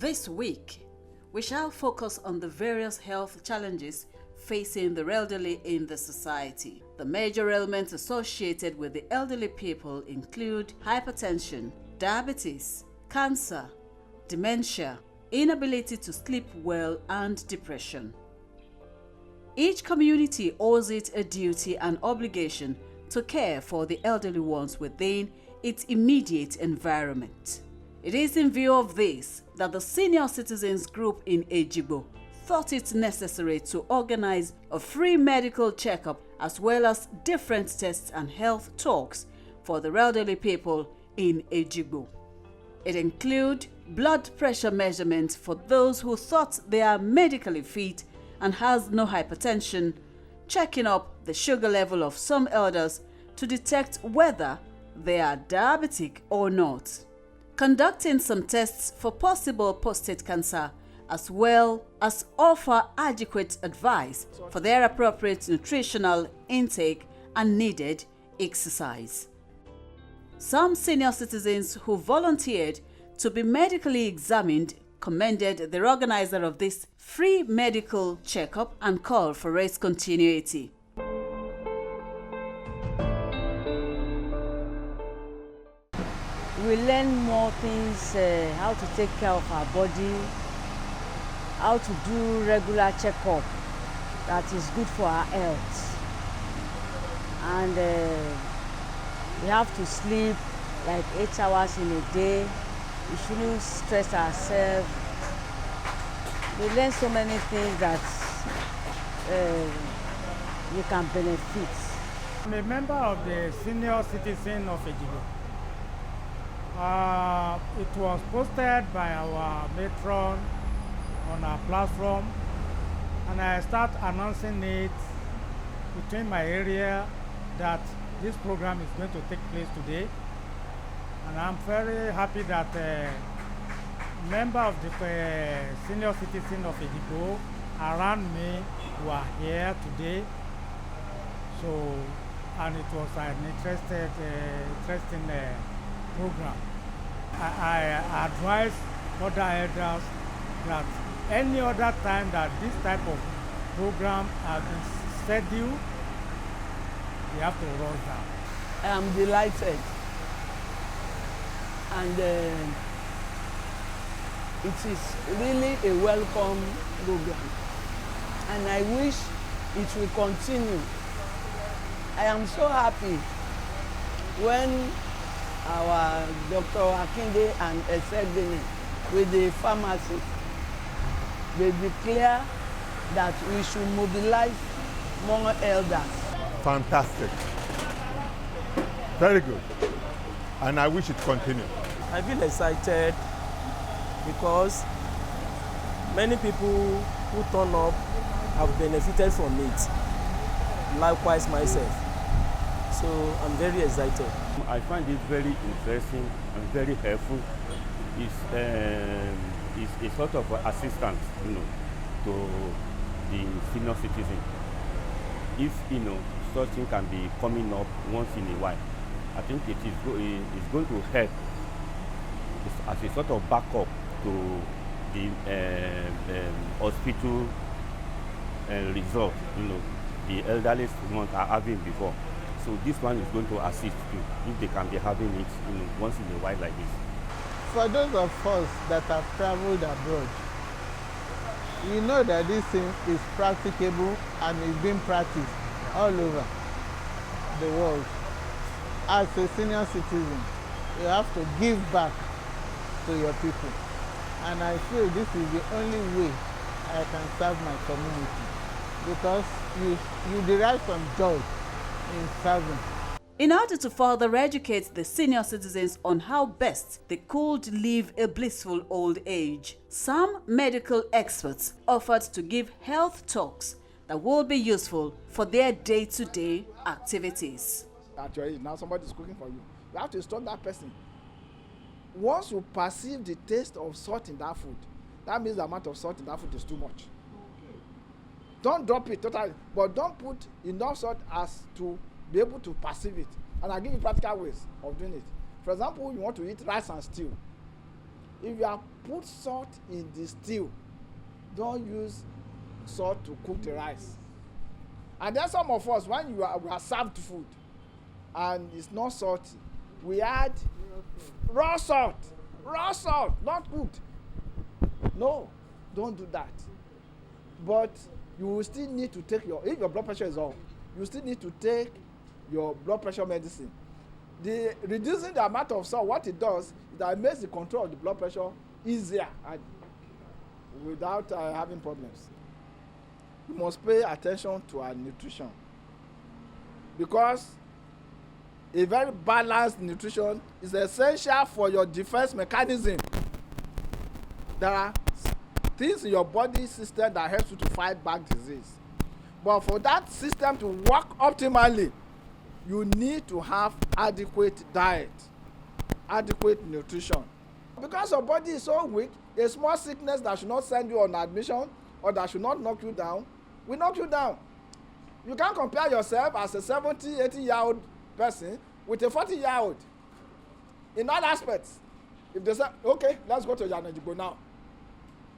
This week, we shall focus on the various health challenges facing the elderly in the society. The major ailments associated with the elderly people include hypertension, diabetes, cancer, dementia, inability to sleep well, and depression. Each community owes it a duty and obligation to care for the elderly ones within its immediate environment. It is in view of this that the senior citizens group in Ejigbo thought it necessary to organize a free medical checkup as well as different tests and health talks for the elderly people in Ejigbo. It includes blood pressure measurements for those who thought they are medically fit and has no hypertension, checking up the sugar level of some elders to detect whether they are diabetic or not, conducting some tests for possible prostate cancer, as well as offer adequate advice for their appropriate nutritional intake and needed exercise. Some senior citizens who volunteered to be medically examined commended the organizer of this free medical checkup and called for its continuity. We learn more things, how to take care of our body, how to do regular checkup that is good for our health. And we have to sleep like 8 hours in a day. We shouldn't stress ourselves. We learn so many things that we can benefit. I'm a member of the senior citizen of Ejigbo. It was posted by our matron on our platform, and I start announcing it between my area that this program is going to take place today. And I'm very happy that member of the senior citizen of Ejigbo around me who are here today. So, and it was an interesting program. I advise other elders that any other time that this type of program has been scheduled, we have to rush down. I am delighted, and it is really a welcome program, and I wish it will continue. I am so happy when our Dr. Akinde and Esegbeni with the pharmacy, they declare that we should mobilize more elders. Fantastic. Very good. And I wish it continued. I feel excited because many people who turn up have benefited from it. Likewise myself. So I'm very excited. I find it very interesting and very helpful. It's a sort of assistance, to the senior citizen. If something can be coming up once in a while, I think it is going to help as a sort of backup to the hospital result. The elderly ones are having before. So this one is going to assist you if they can be having it once in a while like this. For those of us that have traveled abroad, we know that this thing is practicable and is being practiced all over the world. As a senior citizen, you have to give back to your people. And I feel this is the only way I can serve my community, because you derive some joy in serving. In order to further educate the senior citizens on how best they could live a blissful old age, some medical experts offered to give health talks that will be useful for their day-to-day activities. Actually, now somebody is cooking for you. You have to instruct that person. Once you perceive the taste of salt in that food, that means the amount of salt in that food is too much. Don't drop it totally, but don't put enough salt as to be able to perceive it. And I'll give you practical ways of doing it. For example, you want to eat rice and stew. If you have put salt in the stew, don't use salt to cook the rice. And then some of us, when we are served food and it's not salty, we add raw salt, not cooked. No, don't do that. But you will still need to take if your blood pressure is up, you still need to take your blood pressure medicine. Reducing the amount of salt, what it does is that it makes the control of the blood pressure easier and without having problems. We must pay attention to our nutrition, because a very balanced nutrition is essential for your defense mechanism. There are things in your body system that helps you to fight back disease, but for that system to work optimally, you need to have adequate diet, adequate nutrition. Because your body is so weak, a small sickness that should not send you on admission or that should not knock you down will knock you down. You can't compare yourself as a 70, 80-year-old person with a 40-year-old in all aspects. If they say, okay, let's go to Yanajibo now,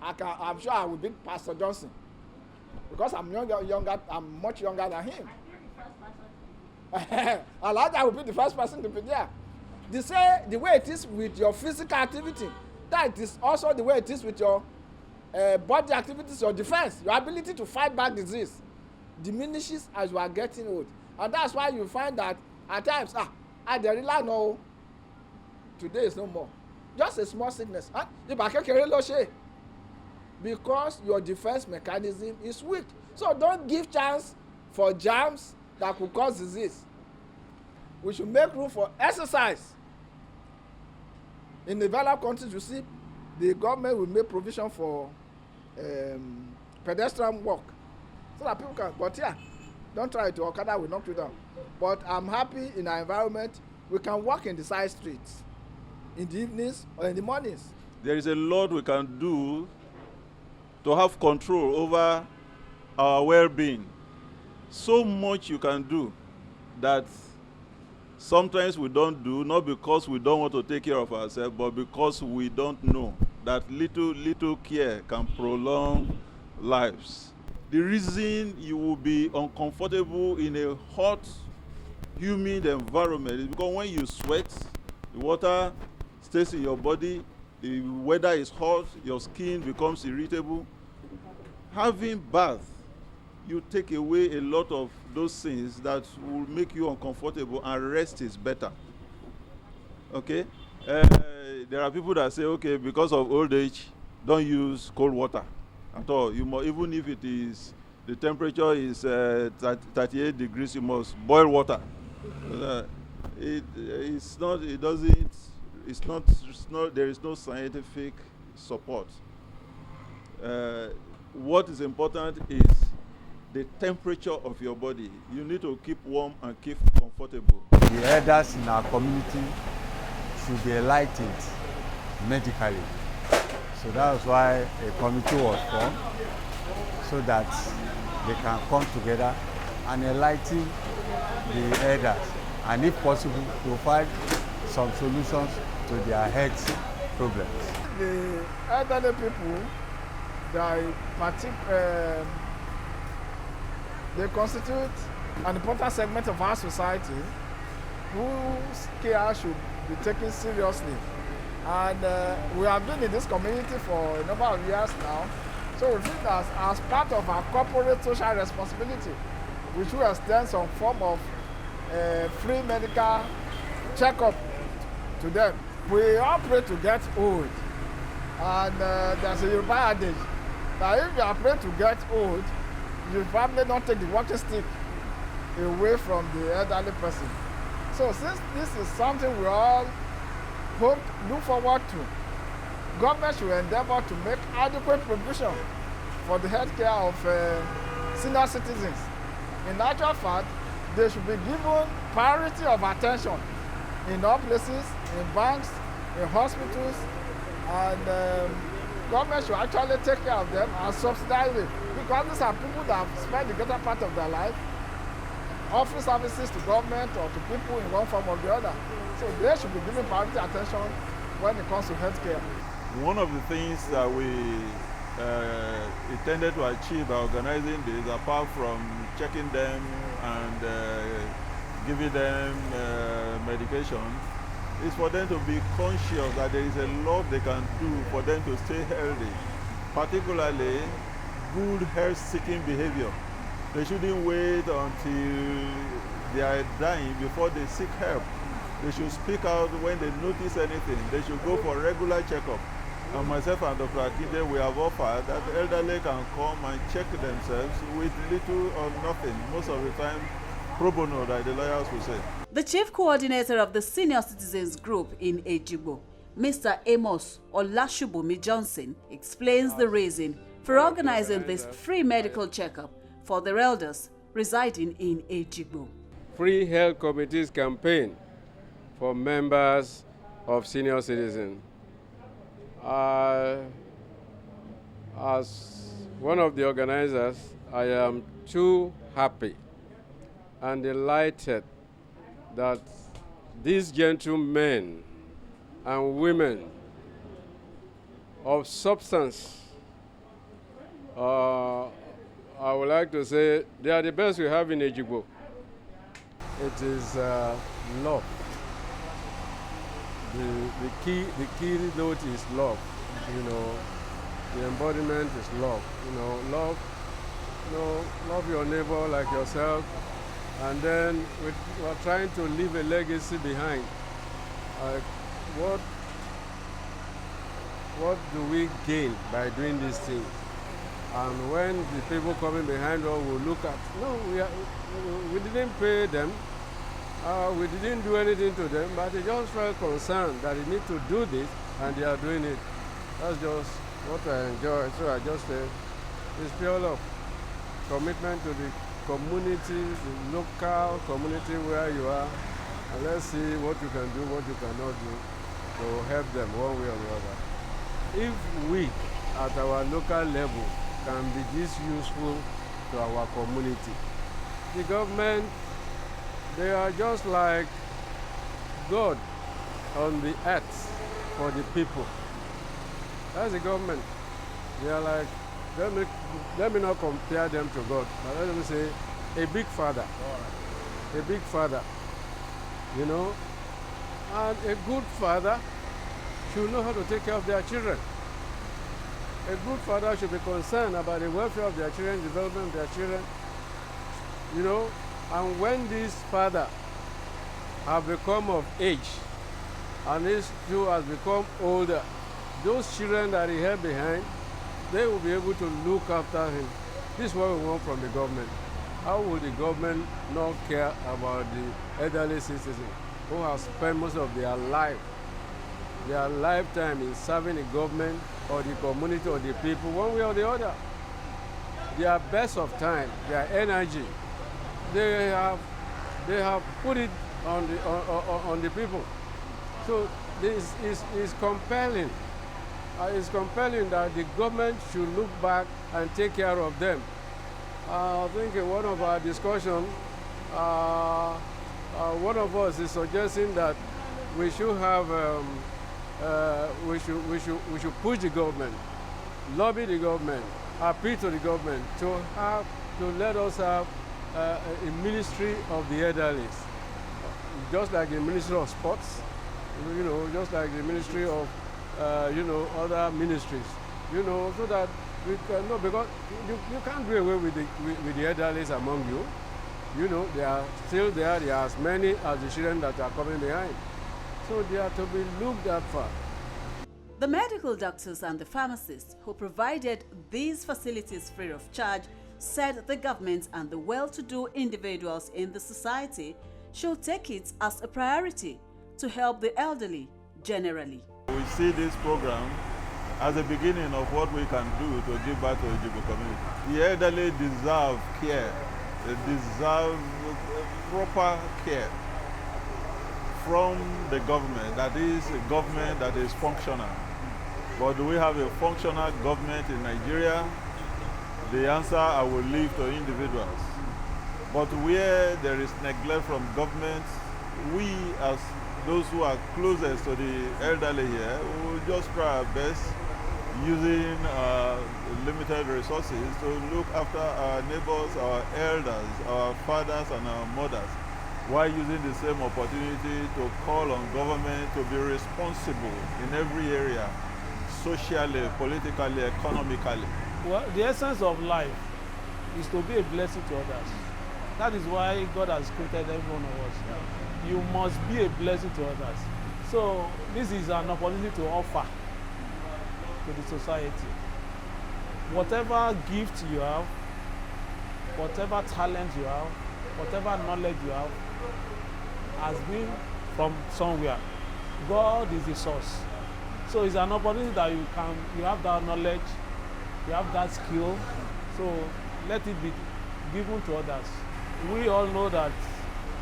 I'm sure I will beat Pastor Johnson because I'm much younger than him. Elijah will be the first person to be there. They say the way it is with your physical activity, that is also the way it is with your body activities, your defense, your ability to fight back disease diminishes as you are getting old. And that's why you find that at times, they rely no, today is no more. Just a small sickness. Because your defense mechanism is weak. So don't give chance for germs that could cause disease. We should make room for exercise. In developed countries, you see, the government will make provision for pedestrian walk so that people can. But yeah, don't try it. Okada will knock you down. But I'm happy in our environment. We can walk in the side streets in the evenings or in the mornings. There is a lot we can do to have control over our well-being. So much you can do that sometimes we don't do, not because we don't want to take care of ourselves, but because we don't know that little care can prolong lives. The reason you will be uncomfortable in a hot, humid environment is because when you sweat, the water stays in your body, the weather is hot, your skin becomes irritable. Having bath, you take away a lot of those things that will make you uncomfortable, and rest is better. Okay? There are people that say, okay, because of old age, don't use cold water at all. You must, even if it is, the temperature is 38 degrees, you must boil water. There is no scientific support. What is important is the temperature of your body. You need to keep warm and keep comfortable. The elders in our community should be enlightened medically. So that's why a committee was formed, so that they can come together and enlighten the elders, and if possible, provide some solutions to their health problems. The elderly people, they constitute an important segment of our society whose care should be taken seriously. And we have been in this community for a number of years now. So we think that as part of our corporate social responsibility, we should extend some form of free medical checkup to them. We all pray to get old. And there's a Yoruba adage that if you are praying to get old, you probably don't take the walking stick away from the elderly person. So since this is something we all look forward to, government should endeavor to make adequate provision for the health care of senior citizens. In actual fact, they should be given priority of attention in all places, in banks, in hospitals, and government should actually take care of them and subsidize it, because these are people that have spent the greater part of their life offering services to government or to people in one form or the other. So they should be given priority attention when it comes to health care. One of the things that we intended to achieve by organizing this, apart from checking them and giving them medication, is for them to be conscious that there is a lot they can do for them to stay healthy, particularly good health-seeking behavior. They shouldn't wait until they are dying before they seek help. They should speak out when they notice anything. They should go for regular checkup. And myself and Dr. Akinde, we have offered that the elderly can come and check themselves with little or nothing. Most of the time, pro bono, like the lawyers will say. The chief coordinator of the senior citizens group in Ejigbo, Mr. Amos Olashubumi Johnson, explains the reason for organizing this free medical checkup for their elders residing in Ejigbo. Free Health Committees campaign for members of senior citizens. As one of the organizers, I am too happy and delighted that these gentlemen and women of substance, I would like to say they are the best we have in Ejigbo. It is love. The key note is love. You know, the embodiment is love. You know, love your neighbor like yourself, and then we are trying to leave a legacy behind. What do we gain by doing these things? And when the people coming behind us will look at, no, we didn't pay them. We didn't do anything to them, but they just felt concerned that they need to do this, and they are doing it. That's just what I enjoy. So I just say, it's pure love. Commitment to the community, the local community where you are, and let's see what you can do, what you cannot do, to help them one way or the other. If we, at our local level, can be this useful to our community, the government, they are just like God on the earth for the people. That's the government. They are like, let me not compare them to God, but let me say a big father. A big father, you know. And a good father should know how to take care of their children. A good father should be concerned about the welfare of their children, development of their children, you know. And when this father have become of age and this too has become older, those children that he had behind, they will be able to look after him. This is what we want from the government. How would the government not care about the elderly citizens who have spent most of their lifetime in serving the government or the community or the people, one way or the other? Their best of time, their energy, they have put it on the people. So this is compelling. It's compelling that the government should look back and take care of them. I think in one of our discussions, one of us is suggesting that we should have we should push the government, lobby the government, appeal to the government to let us have a ministry of the elderlies, just like the Ministry of Sports, you know, just like the Ministry of you know, other ministries, you know, so that we can know, because you can't do away with the elderlies among you. You know, they are still there. There are as many as the children that are coming behind. So they are to be looked at for. The medical doctors and the pharmacists who provided these facilities free of charge said the government and the well-to-do individuals in the society should take it as a priority to help the elderly generally. We see this program as a beginning of what we can do to give back to the Ejigbo community. The elderly deserve care. They deserve proper care from the government. That is a government that is functional. But do we have a functional government in Nigeria? The answer I will leave to individuals. But where there is neglect from government, we as those who are closest to the elderly here, we will just try our best using limited resources to look after our neighbors, our elders, our fathers and our mothers, while using the same opportunity to call on government to be responsible in every area, socially, politically, economically. Well, the essence of life is to be a blessing to others. That is why God has created every one of us. You must be a blessing to others. So this is an opportunity to offer to the society. Whatever gift you have, whatever talent you have, whatever knowledge you have, has been from somewhere. God is the source. So it's an opportunity that you have that knowledge, you have that skill, so let it be given to others. We all know that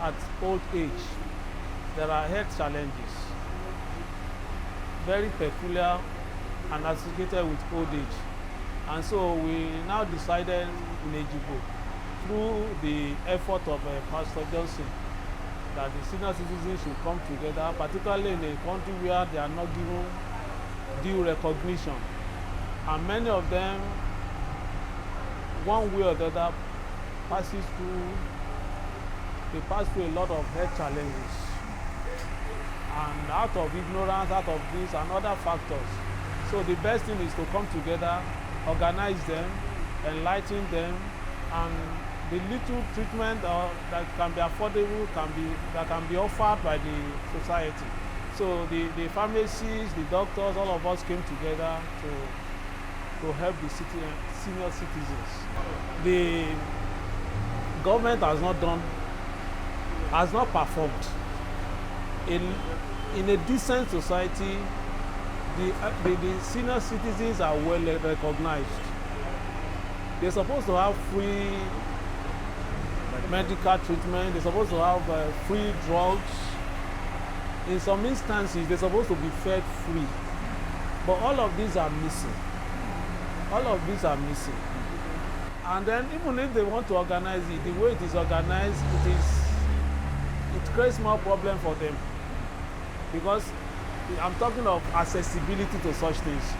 at old age, there are health challenges, very peculiar and associated with old age. And so we now decided in Ejigbo, through the effort of Pastor Johnson, that the senior citizens should come together, particularly in a country where they are not given due recognition. And many of them, one way or the other, pass through a lot of health challenges. And out of ignorance, out of this and other factors. So the best thing is to come together, organize them, enlighten them, and the little treatment that can be affordable that can be offered by the society. So the pharmacists, the doctors, all of us came together to help the senior citizens. The government has not performed. In a decent society, the senior citizens are well recognized. They're supposed to have free medical treatment. They're supposed to have free drugs. In some instances, they're supposed to be fed free. But all of these are missing. All of these are missing. And then even if they want to organize it, the way it is organized, it creates more problem for them. Because I'm talking of accessibility to such things.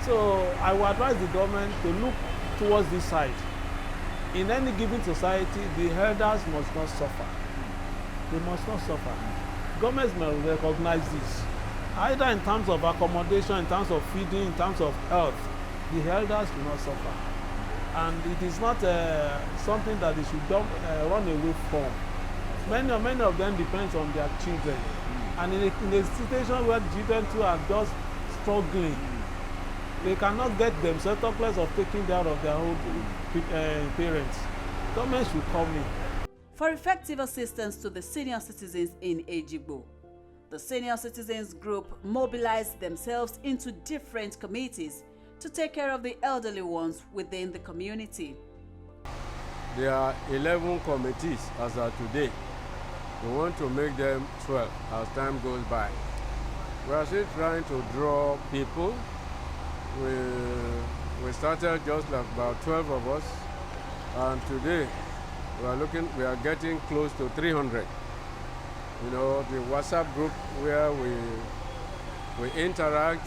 So I would advise the government to look towards this side. In any given society, the elders must not suffer. They must not suffer. Governments must recognize this. Either in terms of accommodation, in terms of feeding, in terms of health, the elders do not suffer. And it is not something that they should run away from. Many of them depend on their children. And in a situation where children too are just struggling, they cannot get themselves talk less of taking care of their own parents. Government should come in. For effective assistance to the senior citizens in Ejigbo, the senior citizens group mobilized themselves into different committees to take care of the elderly ones within the community. There are 11 committees as of today. We want to make them 12 as time goes by. We are still trying to draw people. We started just like about 12 of us, and today we are getting close to 300. You know, the WhatsApp group where we interact,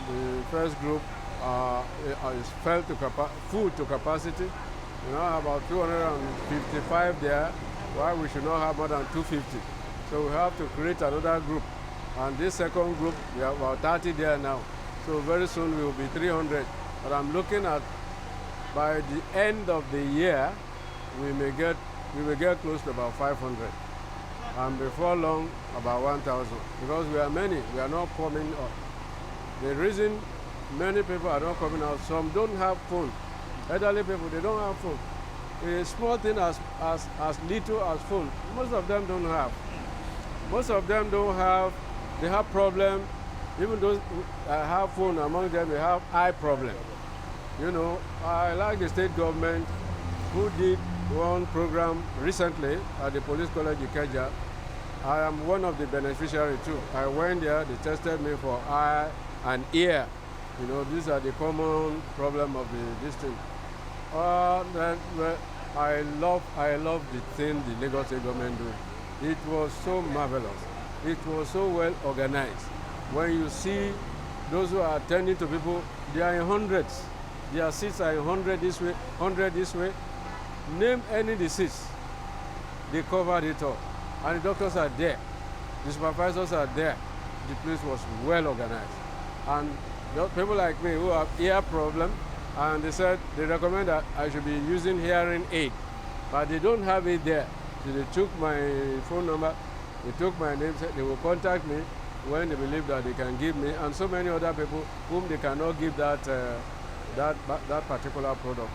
the first group is full to capacity. We now have about 255 there, while we should not have more than 250. So we have to create another group. And this second group, we have about 30 there now. So very soon we will be 300. But I'm looking at, by the end of the year, we will get close to about 500. And before long, about 1,000. Because we are many, we are not coming up. The reason many people are not coming out, some don't have phone. Elderly people, they don't have phone. A small thing as little as phone, most of them don't have. Most of them don't have, they have problem. Even those who have phone among them, they have eye problem. You know, I like the state government who did one program recently at the Police College in Ikeja. I am one of the beneficiaries too. I went there, they tested me for eye and ear. You know, these are the common problem of this thing. I love the thing the Lagos State government do. It was so marvelous. it was so well organized. When you see those who are attending to people, they are in hundreds. Their seats are in 100 this way, 100 this way. Name any disease, they covered it all. And the doctors are there, the supervisors are there. The place was well organized. And people like me who have ear problem, and they said they recommend that I should be using hearing aid, but they don't have it there. So they took my phone number, they took my name, said they will contact me when they believe that they can give me, and so many other people whom they cannot give that particular product.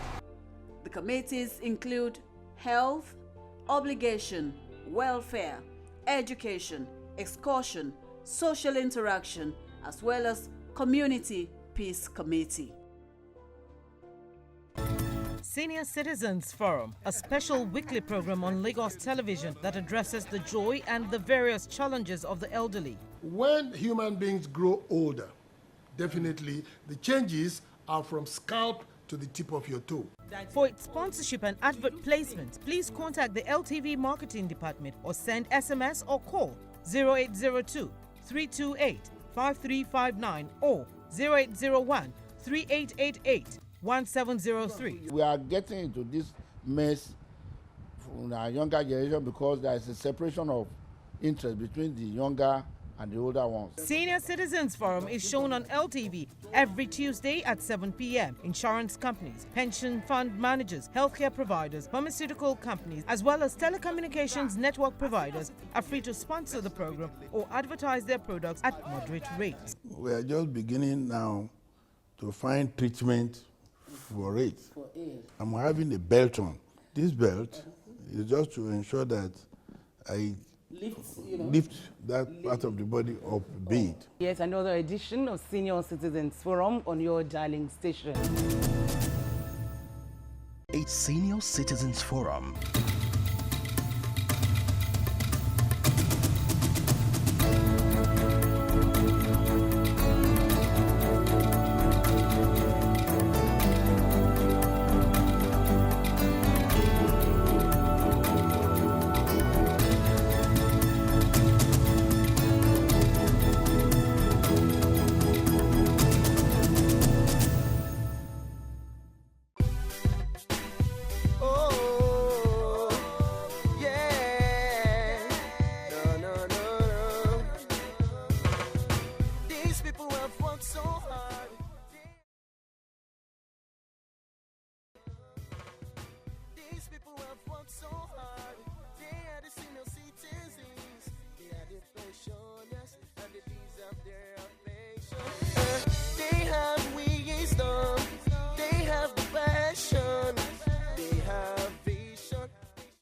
The committees include health, obligation, welfare, education, excursion, social interaction, as well as community peace committee. Senior Citizens Forum, a special weekly program on Lagos television that addresses the joy and the various challenges of the elderly. When human beings grow older, definitely the changes are from scalp to the tip of your toe. For its sponsorship and advert placement, please contact the LTV Marketing Department or send SMS or call 0802 328 5359 or 0801 3888 1703. We are getting into this mess from our younger generation because there is a separation of interest between the younger and the older ones. Senior Citizens Forum is shown on LTV every Tuesday at 7 p.m. Insurance companies, pension fund managers, healthcare providers, pharmaceutical companies, as well as telecommunications network providers are free to sponsor the program or advertise their products at moderate rates. We are just beginning now to find treatment for it. I'm having a belt on. This belt is just to ensure that I lift that part of the body up a bit. Yes, another edition of Senior Citizens Forum on your dialing station. A Senior Citizens Forum. These people have worked so hard. They are the senior citizens.